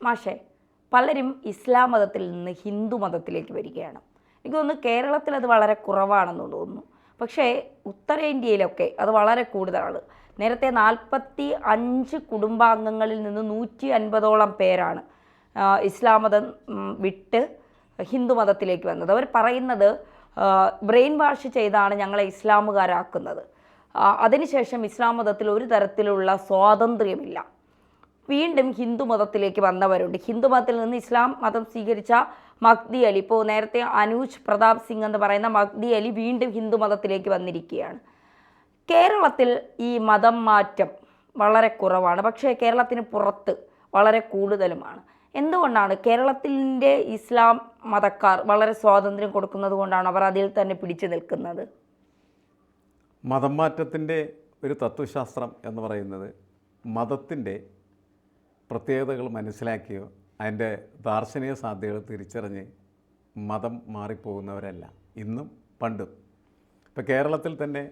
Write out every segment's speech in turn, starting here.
മാഷേ, പലരും ഇസ്ലാം മതത്തിൽ നിന്ന് ഹിന്ദു മതത്തിലേക്ക് വരികയാണ്. എനിക്ക് തോന്നുന്നു കേരളത്തിൽ അത് വളരെ കുറവാണെന്ന് തോന്നുന്നു. പക്ഷേ ഉത്തരേന്ത്യയിലൊക്കെ അത് വളരെ കൂടുതലാണ്. നേരത്തെ 45 കുടുംബാംഗങ്ങളിൽ നിന്ന് 150ഓളം പേരാണ് ഇസ്ലാം മതം വിട്ട് ഹിന്ദു മതത്തിലേക്ക് വന്നത്. അവർ പറയുന്നത് ബ്രെയിൻ വാഷ് ചെയ്താണ് ഞങ്ങളെ ഇസ്ലാമുകാരാക്കുന്നത്. അതിനുശേഷം ഇസ്ലാം മതത്തിൽ ഒരു തരത്തിലുള്ള സ്വാതന്ത്ര്യമില്ല. വീണ്ടും ഹിന്ദു മതത്തിലേക്ക് വന്നവരുണ്ട്. ഹിന്ദു മതത്തിൽ നിന്ന് ഇസ്ലാം മതം സ്വീകരിച്ച മഹ്ദി അലി, ഇപ്പോൾ നേരത്തെ അനൂജ് പ്രതാപ് സിംഗ് എന്ന് പറയുന്ന മഹ്ദി അലി വീണ്ടും ഹിന്ദു മതത്തിലേക്ക് വന്നിരിക്കുകയാണ്. കേരളത്തിൽ ഈ മതം മാറ്റം വളരെ കുറവാണ്, പക്ഷേ കേരളത്തിന് പുറത്ത് വളരെ കൂടുതലുമാണ്. എന്തുകൊണ്ടാണ് കേരളത്തിൻ്റെ ഇസ്ലാം മതക്കാർ വളരെ സ്വാതന്ത്ര്യം കൊടുക്കുന്നത് കൊണ്ടാണ് അവർ അതിൽ തന്നെ പിടിച്ചു നിൽക്കുന്നത്? മതം മാറ്റത്തിൻ്റെ ഒരു തത്വശാസ്ത്രം എന്ന് പറയുന്നത് മതത്തിൻ്റെ പ്രത്യേകതകൾ മനസ്സിലാക്കിയോ അതിൻ്റെ ദാർശനിക സാധ്യതകൾ തിരിച്ചറിഞ്ഞ് മതം മാറിപ്പോകുന്നവരല്ല ഇന്നും പണ്ടും. ഇപ്പോൾ കേരളത്തിൽ തന്നെ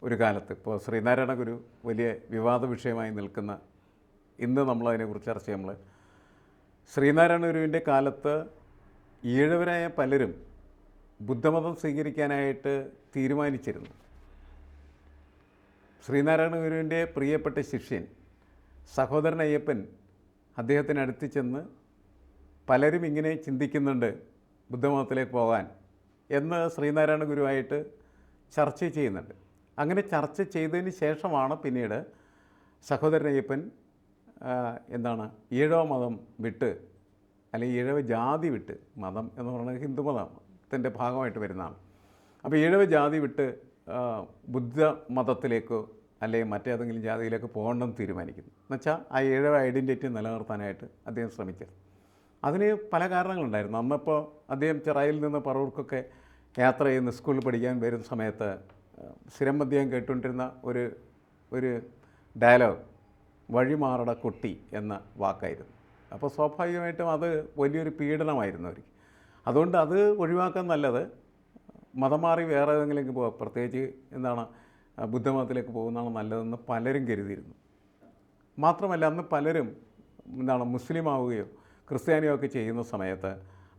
ഒരു കാലത്ത് ഇപ്പോൾ ശ്രീനാരായണ ഗുരു വലിയ വിവാദ വിഷയമായി നിൽക്കുന്ന, ഇന്ന് നമ്മളതിനെക്കുറിച്ച് ചർച്ച ചെയ്യുമ്പോൾ ശ്രീനാരായണ ഗുരുവിൻ്റെ കാലത്ത് ഈഴവരായ പലരും ബുദ്ധമതം സ്വീകരിക്കാനായിട്ട് തീരുമാനിച്ചിരുന്നു. ശ്രീനാരായണ ഗുരുവിൻ്റെ പ്രിയപ്പെട്ട ശിഷ്യൻ സഹോദരൻ അയ്യപ്പൻ അദ്ദേഹത്തിനടുത്ത് ചെന്ന് പലരും ഇങ്ങനെ ചിന്തിക്കുന്നുണ്ട് ബുദ്ധമതത്തിലേക്ക് പോകാൻ എന്ന് ശ്രീനാരായണ ഗുരുവായിട്ട് ചർച്ച ചെയ്യുന്നുണ്ട്. അങ്ങനെ ചർച്ച ചെയ്തതിന് ശേഷമാണ് പിന്നീട് സഹോദരൻ അയ്യപ്പൻ ഈഴവ മതം വിട്ട്, അല്ലെങ്കിൽ ഈഴവ ജാതി വിട്ട്, മതം എന്ന് പറയുന്നത് ഹിന്ദു മതത്തിൻ്റെ ഭാഗമായിട്ട് വരുന്നതാണ്. അപ്പോൾ ഈഴവ ജാതി വിട്ട് ബുദ്ധ മതത്തിലേക്കോ അല്ലെങ്കിൽ മറ്റേതെങ്കിലും ജാതിയിലേക്ക് പോകണമെന്ന് തീരുമാനിക്കുന്നു. എന്നുവെച്ചാൽ ആ ഈഴവ ഐഡൻറ്റിറ്റി നിലനിർത്താനായിട്ട് അദ്ദേഹം ശ്രമിച്ചത്. അതിന് പല കാരണങ്ങളുണ്ടായിരുന്നു. അന്നപ്പോൾ അദ്ദേഹം ചെറായിൽ നിന്ന് പറവൂർക്കൊക്കെ യാത്ര ചെയ്യുന്ന സ്കൂളിൽ പഠിക്കാൻ വരുന്ന സമയത്ത് സ്ഥിരം അദ്ദേഹം കേട്ടുകൊണ്ടിരുന്ന ഒരു ഡയലോഗ് വഴിമാറട കുട്ടി എന്ന വാക്കായിരുന്നു. അപ്പോൾ സ്വാഭാവികമായിട്ടും അത് വലിയൊരു പീഡനമായിരുന്നു അവർക്ക്. അതുകൊണ്ട് അത് ഒഴിവാക്കാൻ നല്ലത് മതം മാറി വേറെ ഏതെങ്കിലും പോകാം, പ്രത്യേകിച്ച് ബുദ്ധമതത്തിലേക്ക് പോകുന്നതാണ് നല്ലതെന്ന് പലരും കരുതിയിരുന്നു. മാത്രമല്ല അന്ന് പലരും മുസ്ലിം ആവുകയോ ക്രിസ്ത്യാനിയോ ഒക്കെ ചെയ്യുന്ന സമയത്ത്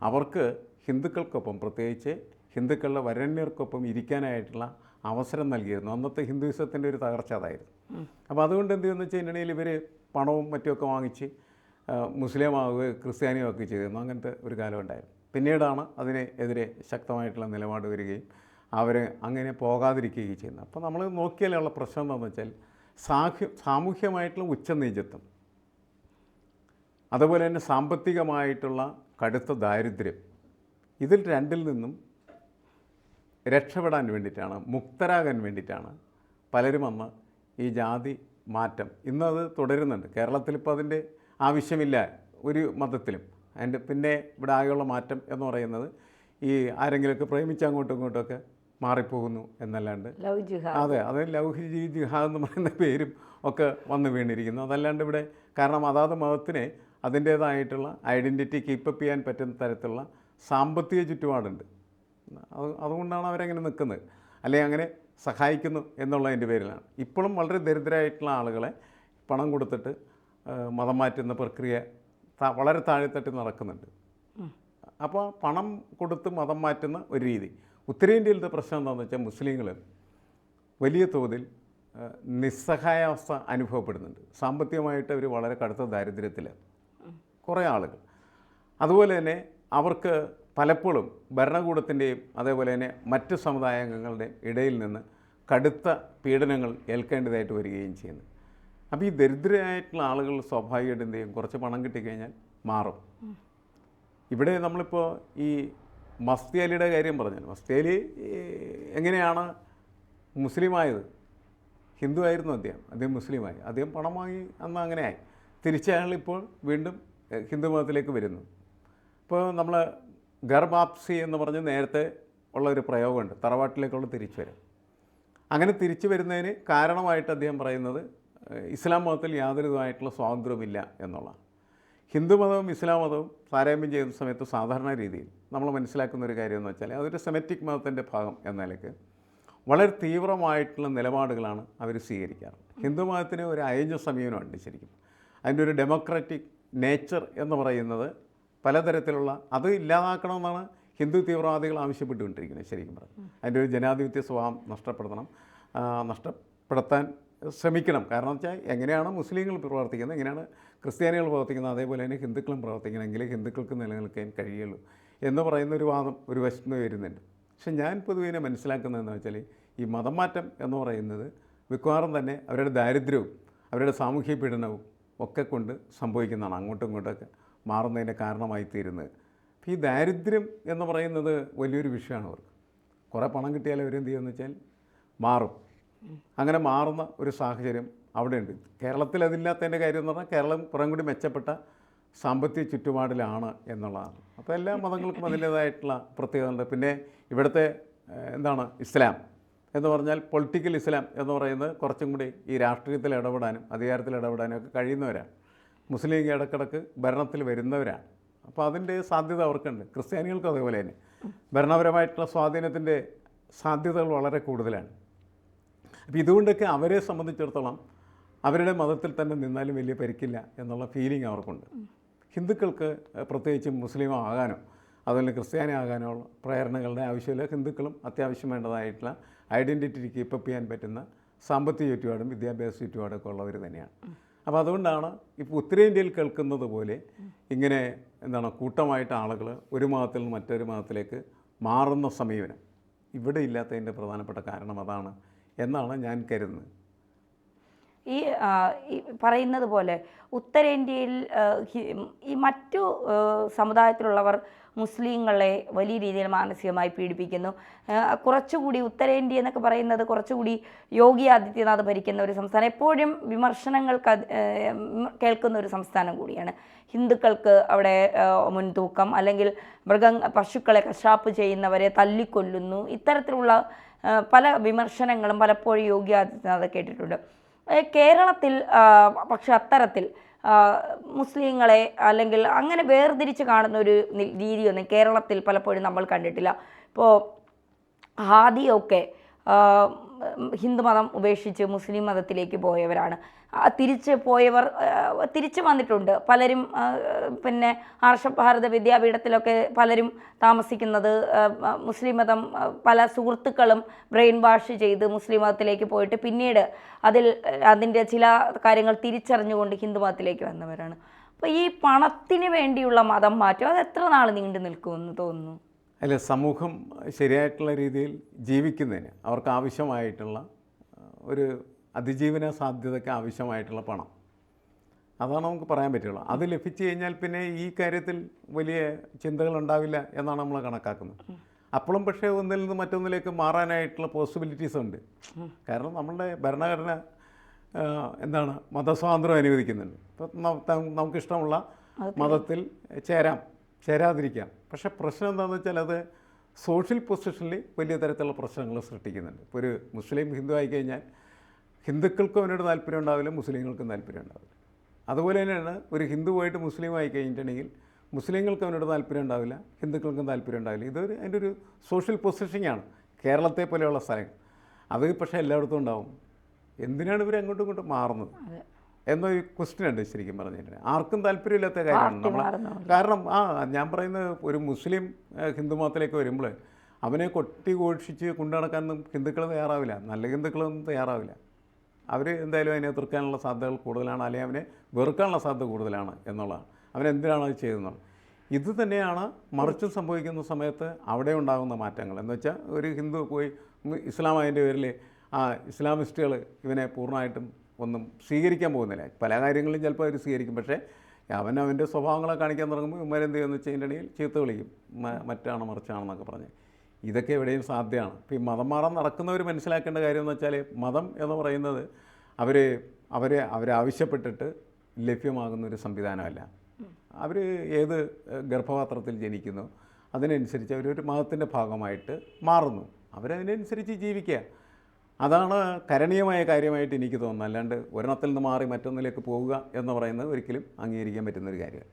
അവർക്ക് ഹിന്ദുക്കൾക്കൊപ്പം, പ്രത്യേകിച്ച് ഹിന്ദുക്കളുടെ വരണ്യർക്കൊപ്പം ഇരിക്കാനായിട്ടുള്ള അവസരം നൽകിയിരുന്നു. അന്നത്തെ ഹിന്ദുയിസത്തിൻ്റെ ഒരു തകർച്ച അതായിരുന്നു. അപ്പോൾ അതുകൊണ്ട് എന്ത് ചെയ്യുമെന്ന് വെച്ചിട്ടുണ്ടെങ്കിൽ ഇവർ പണവും മറ്റുമൊക്കെ വാങ്ങിച്ച് മുസ്ലിം ആവുകയോ ക്രിസ്ത്യാനിയോ ഒക്കെ ചെയ്തിരുന്നു. അങ്ങനത്തെ ഒരു കാലം ഉണ്ടായിരുന്നു. പിന്നീടാണ് അതിനെതിരെ ശക്തമായിട്ടുള്ള നിലപാട് വരികയും അവർ അങ്ങനെ പോകാതിരിക്കുകയും ചെയ്യുന്നത്. അപ്പോൾ നമ്മൾ നോക്കിയാലുള്ള പ്രശ്നം എന്താണെന്ന് വെച്ചാൽ സാമൂഹ്യമായിട്ടുള്ള ഉച്ചനീചത്വം, അതുപോലെ തന്നെ സാമ്പത്തികമായിട്ടുള്ള കടുത്ത ദാരിദ്ര്യം, ഇതിൽ രണ്ടിൽ നിന്നും രക്ഷപ്പെടാൻ വേണ്ടിയിട്ടാണ്, മുക്തരാകാൻ വേണ്ടിയിട്ടാണ് പലരും അന്ന് ഈ ജാതി മാറ്റം, ഇന്നത് തുടരുന്നുണ്ട്. കേരളത്തിലിപ്പോൾ അതിൻ്റെ ആവശ്യമില്ല ഒരു മതത്തിലും. പിന്നെ ഇവിടെ ആകെയുള്ള മാറ്റം എന്ന് പറയുന്നത് ഈ ആരെങ്കിലുമൊക്കെ പ്രേമിച്ച് അങ്ങോട്ടും ഇങ്ങോട്ടുമൊക്കെ മാറിപ്പോകുന്നു എന്നല്ലാണ്ട്, അതെ, അത് ലവ് ജിഹാദ് എന്ന് പറയുന്ന പേരും ഒക്കെ വന്നു വീണിരിക്കുന്നു. അതല്ലാണ്ട് ഇവിടെ, കാരണം അതാത് മതത്തിന് അതിൻ്റേതായിട്ടുള്ള ഐഡൻറ്റിറ്റി കീപ്പപ്പ് ചെയ്യാൻ പറ്റുന്ന തരത്തിലുള്ള സാമ്പത്തിക ചുറ്റുപാടുണ്ട്. അതുകൊണ്ടാണ് അവരങ്ങനെ നിൽക്കുന്നത്, അല്ലെങ്കിൽ അങ്ങനെ സഹായിക്കുന്നു എന്നുള്ളതിൻ്റെ പേരിലാണ്. ഇപ്പോഴും വളരെ ദരിദ്രരായിട്ടുള്ള ആളുകളെ പണം കൊടുത്തിട്ട് മതം മാറ്റുന്ന പ്രക്രിയ വളരെ താഴെത്തട്ടി നടക്കുന്നുണ്ട്. അപ്പോൾ പണം കൊടുത്ത് മതം മാറ്റുന്ന ഒരു രീതി. ഉത്തരേന്ത്യയിലത്തെ പ്രശ്നം എന്താണെന്ന് വെച്ചാൽ മുസ്ലിങ്ങൾ വലിയ തോതിൽ നിസ്സഹായാവസ്ഥ അനുഭവപ്പെടുന്നുണ്ട്. സാമ്പത്തികമായിട്ട് അവർ വളരെ കടുത്ത ദാരിദ്ര്യത്തിൽ കുറേ ആളുകൾ. അതുപോലെ തന്നെ അവർക്ക് പലപ്പോഴും ഭരണകൂടത്തിൻ്റെയും അതേപോലെ തന്നെ മറ്റ് സമുദായാംഗങ്ങളുടെയും ഇടയിൽ നിന്ന് കടുത്ത പീഡനങ്ങൾ ഏൽക്കേണ്ടതായിട്ട് വരികയും ചെയ്യുന്നു. അപ്പോൾ ഈ ദരിദ്രരായിട്ടുള്ള ആളുകൾ സ്വാഭാവികമായിട്ട് എന്ത് ചെയ്യും, കുറച്ച് പണം കിട്ടിക്കഴിഞ്ഞാൽ മാറും. ഇവിടെ നമ്മളിപ്പോൾ ഈ മഫ്തി അലിയുടെ കാര്യം പറഞ്ഞു. മഫ്തി അലി എങ്ങനെയാണ് മുസ്ലിമായത്? ഹിന്ദു ആയിരുന്നു അദ്ദേഹം മുസ്ലിമായി. അദ്ദേഹം പണം വാങ്ങി അന്ന് അങ്ങനെയായി. തിരിച്ചയാളിപ്പോൾ വീണ്ടും ഹിന്ദു മതത്തിലേക്ക് വരുന്നു. ഇപ്പോൾ നമ്മൾ ഗർഭാപ്സി എന്ന് പറഞ്ഞ് നേരത്തെ ഉള്ളൊരു പ്രയോഗമുണ്ട്, തറവാട്ടിലേക്കുള്ള തിരിച്ചു വരും. അങ്ങനെ തിരിച്ചു വരുന്നതിന് കാരണമായിട്ട് അദ്ദേഹം പറയുന്നത് ഇസ്ലാം മതത്തിൽ യാതൊരുവിധമായിട്ടുള്ള സ്വാതന്ത്ര്യമില്ല എന്നുള്ളതാണ്. ഹിന്ദുമതവും ഇസ്ലാം മതവും താരതമ്യം ചെയ്യുന്ന സമയത്ത് സാധാരണ രീതിയിൽ നമ്മൾ മനസ്സിലാക്കുന്ന ഒരു കാര്യം എന്ന് വെച്ചാൽ അതൊരു സെമറ്റിക് മതത്തിൻ്റെ ഭാഗം എന്ന നിലയ്ക്ക് വളരെ തീവ്രമായിട്ടുള്ള നിലപാടുകളാണ് അവർ സ്വീകരിക്കാറ്. ഹിന്ദു മതത്തിന് ഒരു അയഞ്ഞ സമീപനമുണ്ട് ശരിക്കും. അതിൻ്റെ ഒരു ഡെമോക്രാറ്റിക് നേച്ചർ എന്ന് പറയുന്നത് പലതരത്തിലുള്ള അത് ഇല്ലാതാക്കണമെന്നാണ് ഹിന്ദു തീവ്രവാദികൾ ആവശ്യപ്പെട്ടുകൊണ്ടിരിക്കുന്നത്. ശരിക്കും പറഞ്ഞു അതിൻ്റെ ഒരു ജനാധിപത്യ സ്വഭാവം നഷ്ടപ്പെടുത്താൻ ശ്രമിക്കണം. കാരണം വെച്ചാൽ എങ്ങനെയാണ് മുസ്ലിങ്ങൾ പ്രവർത്തിക്കുന്നത്, എങ്ങനെയാണ് ക്രിസ്ത്യാനികൾ പ്രവർത്തിക്കുന്നത്, അതേപോലെ തന്നെ ഹിന്ദുക്കളും പ്രവർത്തിക്കണമെങ്കിൽ ഹിന്ദുക്കൾക്ക് നിലനിൽക്കാൻ കഴിയുള്ളൂ എന്ന് പറയുന്ന ഒരു വാദം ഒരു വശത്ത് വരുന്നുണ്ട്. പക്ഷെ ഞാൻ പൊതുവെ മനസ്സിലാക്കുന്നതെന്ന് വെച്ചാൽ ഈ മതം മാറ്റം എന്ന് പറയുന്നത് മിക്കവാറും തന്നെ അവരുടെ ദാരിദ്ര്യവും അവരുടെ സാമൂഹ്യ പീഡനവും ഒക്കെ കൊണ്ട് സംഭവിക്കുന്നതാണ്, അങ്ങോട്ടും ഇങ്ങോട്ടൊക്കെ മാറുന്നതിൻ്റെ കാരണമായി തീരുന്നത്. അപ്പോൾ ഈ ദാരിദ്ര്യം എന്ന് പറയുന്നത് വലിയൊരു വിഷയമാണ് അവർക്ക്. കുറേ പണം കിട്ടിയാൽ അവരെന്ത് ചെയ്യുമെന്ന് വെച്ചാൽ മാറും. അങ്ങനെ മാറുന്ന ഒരു സാഹചര്യം അവിടെയുണ്ട്. കേരളത്തിൽ അതില്ലാത്തതിൻ്റെ കാര്യം എന്ന് പറഞ്ഞാൽ കേരളം കുറേ കൂടി മെച്ചപ്പെട്ട സാമ്പത്തിക ചുറ്റുപാടിലാണ് എന്നുള്ളതാണ്. അപ്പോൾ എല്ലാ മതങ്ങൾക്കും അതിൻ്റേതായിട്ടുള്ള പ്രത്യേകതയുണ്ട്. പിന്നെ ഇവിടുത്തെ ഇസ്ലാം എന്ന് പറഞ്ഞാൽ പൊളിറ്റിക്കൽ ഇസ്ലാം എന്ന് പറയുന്നത് കുറച്ചും കൂടി ഈ രാഷ്ട്രീയത്തിൽ ഇടപെടാനും അധികാരത്തിൽ ഇടപെടാനും ഒക്കെ കഴിയുന്നവരാണ്. മുസ്ലിം ലീഗ് ഇടക്കിടക്ക് ഭരണത്തിൽ വരുന്നവരാണ്. അപ്പോൾ അതിൻ്റെ സാധ്യത അവർക്കുണ്ട്. ക്രിസ്ത്യാനികൾക്കും അതേപോലെ തന്നെ ഭരണപരമായിട്ടുള്ള സ്വാധീനത്തിൻ്റെ സാധ്യതകൾ വളരെ കൂടുതലാണ്. അപ്പോൾ ഇതുകൊണ്ടൊക്കെ അവരെ സംബന്ധിച്ചിടത്തോളം അവരുടെ മതത്തിൽ തന്നെ നിന്നാലും വലിയ പരിക്കില്ല എന്നുള്ള ഫീലിംഗ് അവർക്കുണ്ട്. ഹിന്ദുക്കൾക്ക് പ്രത്യേകിച്ചും മുസ്ലിം ആകാനോ അതുപോലെ ക്രിസ്ത്യാനി ആകാനോ പ്രേരണകളുടെ ആവശ്യമില്ല. ഹിന്ദുക്കളും അത്യാവശ്യം വേണ്ടതായിട്ടുള്ള ഐഡൻറ്റിറ്റി കീപ്പപ്പ് ചെയ്യാൻ പറ്റുന്ന സാമ്പത്തിക ചുറ്റുപാടും വിദ്യാഭ്യാസ ചുറ്റുപാടൊക്കെ ഉള്ളവർ തന്നെയാണ്. അപ്പോൾ അതുകൊണ്ടാണ് ഇപ്പോൾ ഉത്തരേന്ത്യയിൽ കേൾക്കുന്നത് പോലെ ഇങ്ങനെ കൂട്ടമായിട്ട് ആളുകൾ ഒരു മതത്തിൽ നിന്ന് മറ്റൊരു മതത്തിലേക്ക് മാറുന്ന സമീപനം ഇവിടെ ഇല്ലാത്തതിൻ്റെ പ്രധാനപ്പെട്ട കാരണം അതാണ് എന്നാണ് ഞാൻ കരുതുന്നത്. ഈ പറയുന്നത് പോലെ ഉത്തരേന്ത്യയിൽ ഈ മറ്റു സമുദായത്തിലുള്ളവർ മുസ്ലിങ്ങളെ വലിയ രീതിയിൽ മാനസികമായി പീഡിപ്പിക്കുന്നു. കുറച്ചുകൂടി ഉത്തരേന്ത്യ എന്നൊക്കെ പറയുന്നത് കുറച്ചുകൂടി യോഗി ആദിത്യനാഥ് ഭരിക്കുന്ന ഒരു സംസ്ഥാനം, എപ്പോഴും വിമർശനങ്ങൾക്ക് കേൾക്കുന്ന ഒരു സംസ്ഥാനം കൂടിയാണ്. ഹിന്ദുക്കൾക്ക് അവിടെ മുൻതൂക്കം, അല്ലെങ്കിൽ പശുക്കളെ കശാപ്പ് ചെയ്യുന്നവരെ തല്ലിക്കൊല്ലുന്നു, ഇത്തരത്തിലുള്ള പല വിമർശനങ്ങളും പലപ്പോഴും യോഗി ആദിത്യനാഥ് കേട്ടിട്ടുണ്ട്. കേരളത്തിൽ പക്ഷെ അത്തരത്തിൽ മുസ്ലിങ്ങളെ അല്ലെങ്കിൽ അങ്ങനെ വേർതിരിച്ച് കാണുന്ന ഒരു രീതിയൊന്നും കേരളത്തിൽ പലപ്പോഴും നമ്മൾ കണ്ടിട്ടില്ല. ഇപ്പോൾ ഹാദിയൊക്കെ ഹിന്ദുമതം ഉപേക്ഷിച്ച് മുസ്ലിം മതത്തിലേക്ക് പോയവരാണ്. തിരിച്ച് പോയവർ തിരിച്ചു വന്നിട്ടുണ്ട് പലരും. പിന്നെ ആർഷഭാരത വിദ്യാപീഠത്തിലൊക്കെ പലരും താമസിക്കുന്നത് മുസ്ലിം മതം, പല സുഹൃത്തുക്കളും ബ്രെയിൻ വാഷ് ചെയ്ത് മുസ്ലിം മതത്തിലേക്ക് പോയിട്ട് പിന്നീട് അതിൻ്റെ ചില കാര്യങ്ങൾ തിരിച്ചറിഞ്ഞുകൊണ്ട് ഹിന്ദു മതത്തിലേക്ക് വന്നവരാണ്. അപ്പോൾ ഈ പണത്തിന് വേണ്ടിയുള്ള മതം മാറ്റം അത് എത്ര നാൾ നീണ്ടു നിൽക്കുമെന്ന് തോന്നുന്നു? അല്ല, സമൂഹം ശരിയായിട്ടുള്ള രീതിയിൽ ജീവിക്കുന്നതിന് അവർക്ക് ആവശ്യമായിട്ടുള്ള ഒരു അതിജീവന സാധ്യതയ്ക്ക് ആവശ്യമായിട്ടുള്ള പണം, അതാണ് നമുക്ക് പറയാൻ പറ്റുള്ളൂ. അത് ലഭിച്ചു കഴിഞ്ഞാൽ പിന്നെ ഈ കാര്യത്തിൽ വലിയ ചിന്തകൾ ഉണ്ടാവില്ല എന്നാണ് നമ്മൾ കണക്കാക്കുന്നത്. അപ്പോഴും പക്ഷേ ഒന്നിൽ നിന്ന് മറ്റൊന്നിലേക്ക് മാറാനായിട്ടുള്ള പോസിബിലിറ്റീസ് ഉണ്ട്. കാരണം നമ്മളുടെ ഭരണഘടന മതസ്വാതന്ത്ര്യം അനുവദിക്കുന്നുണ്ട്. ഇപ്പം നമുക്കിഷ്ടമുള്ള മതത്തിൽ ചേരാതിരിക്കാം. പക്ഷേ പ്രശ്നം എന്താണെന്ന് വെച്ചാൽ അത് സോഷ്യൽ പൊസിഷനിൽ വലിയ തരത്തിലുള്ള പ്രശ്നങ്ങൾ സൃഷ്ടിക്കുന്നുണ്ട്. ഇപ്പോൾ ഒരു മുസ്ലിം ഹിന്ദു ആയിക്കഴിഞ്ഞാൽ ഹിന്ദുക്കൾക്കും അവനോട് താല്പര്യം ഉണ്ടാവില്ല, മുസ്ലിങ്ങൾക്കും താല്പര്യം ഉണ്ടാവില്ല. അതുപോലെ തന്നെയാണ് ഒരു ഹിന്ദു പോയിട്ട് മുസ്ലിം ആയി കഴിഞ്ഞിട്ടുണ്ടെങ്കിൽ മുസ്ലിങ്ങൾക്ക് അവനോട് താല്പര്യം ഉണ്ടാവില്ല, ഹിന്ദുക്കൾക്കും താല്പര്യം ഉണ്ടാവില്ല. അതിൻ്റെ ഒരു സോഷ്യൽ പൊസിഷനാണ് കേരളത്തെ പോലെയുള്ള സ്ഥലങ്ങൾ. അത് പക്ഷേ എല്ലായിടത്തും ഉണ്ടാവും. എന്തിനാണ് ഇവർ അങ്ങോട്ടും ഇങ്ങോട്ടും മാറുന്നത് എന്നൊരു ക്വസ്റ്റ്യൻ ഉണ്ട് ശരിക്കും പറഞ്ഞിട്ടുണ്ടെങ്കിൽ. ആർക്കും താല്പര്യമില്ലാത്ത കാര്യമാണ് നമ്മൾ. കാരണം ഞാൻ പറയുന്നത് ഒരു മുസ്ലിം ഹിന്ദു മതത്തിലേക്ക് വരുമ്പോൾ അവനെ കൊട്ടി ഘോഷിച്ച് കൊണ്ടു നടക്കാനൊന്നും ഹിന്ദുക്കൾ തയ്യാറാവില്ല, നല്ല ഹിന്ദുക്കളൊന്നും തയ്യാറാവില്ല. അവർ എന്തായാലും അതിനെ എതിർക്കാനുള്ള സാധ്യതകൾ കൂടുതലാണ്, അല്ലെങ്കിൽ അവനെ വെറുക്കാനുള്ള സാധ്യത കൂടുതലാണ് എന്നുള്ളതാണ്. അവനെന്തിനാണ് അത് ചെയ്തതെന്നുള്ളത്. ഇത് തന്നെയാണ് മറിച്ചും സംഭവിക്കുന്ന സമയത്ത് അവിടെ ഉണ്ടാകുന്ന മാറ്റങ്ങൾ. എന്ന് വെച്ചാൽ ഒരു ഹിന്ദു പോയി ഇസ്ലാം അതിൻ്റെ പേരിൽ ഇസ്ലാമിസ്റ്റുകൾ ഇവനെ പൂർണ്ണമായിട്ടും ഒന്നും സ്വീകരിക്കാൻ പോകുന്നില്ല. പല കാര്യങ്ങളും ചിലപ്പോൾ അവർ സ്വീകരിക്കും, പക്ഷേ അവൻ്റെ സ്വഭാവങ്ങളെ കാണിക്കാൻ തുടങ്ങുമ്പോൾ ഇവന്മാരെന്ത് ചെയ്യുമെന്ന് വെച്ച് കഴിഞ്ഞിട്ടുണ്ടെങ്കിൽ ചീത്ത വിളിക്കും, മറ്റാണ് മറിച്ചാണെന്നൊക്കെ പറഞ്ഞ്. ഇതൊക്കെ എവിടെയും സാധ്യമാണ്. ഇപ്പോൾ ഈ മതം മാറാൻ നടക്കുന്നവർ മനസ്സിലാക്കേണ്ട കാര്യം എന്ന് വെച്ചാൽ മതം എന്ന് പറയുന്നത് അവരാവശ്യപ്പെട്ടിട്ട് ലഭ്യമാകുന്ന ഒരു സംവിധാനമല്ല. അവർ ഏത് ഗർഭപാത്രത്തിൽ ജനിക്കുന്നു അതിനനുസരിച്ച് അവരൊരു മതത്തിൻ്റെ ഭാഗമായിട്ട് മാറുന്നു. അവരതിനനുസരിച്ച് ജീവിക്കുക. അതാണ് കരണീയമായ കാര്യമായിട്ട് എനിക്ക് തോന്നുന്നത്. അല്ലാണ്ട് ഒരെണ്ണത്തിൽ നിന്ന് മാറി മറ്റൊന്നിലേക്ക് പോവുക എന്ന് പറയുന്നത് ഒരിക്കലും അംഗീകരിക്കാൻ പറ്റുന്നൊരു കാര്യമാണ്.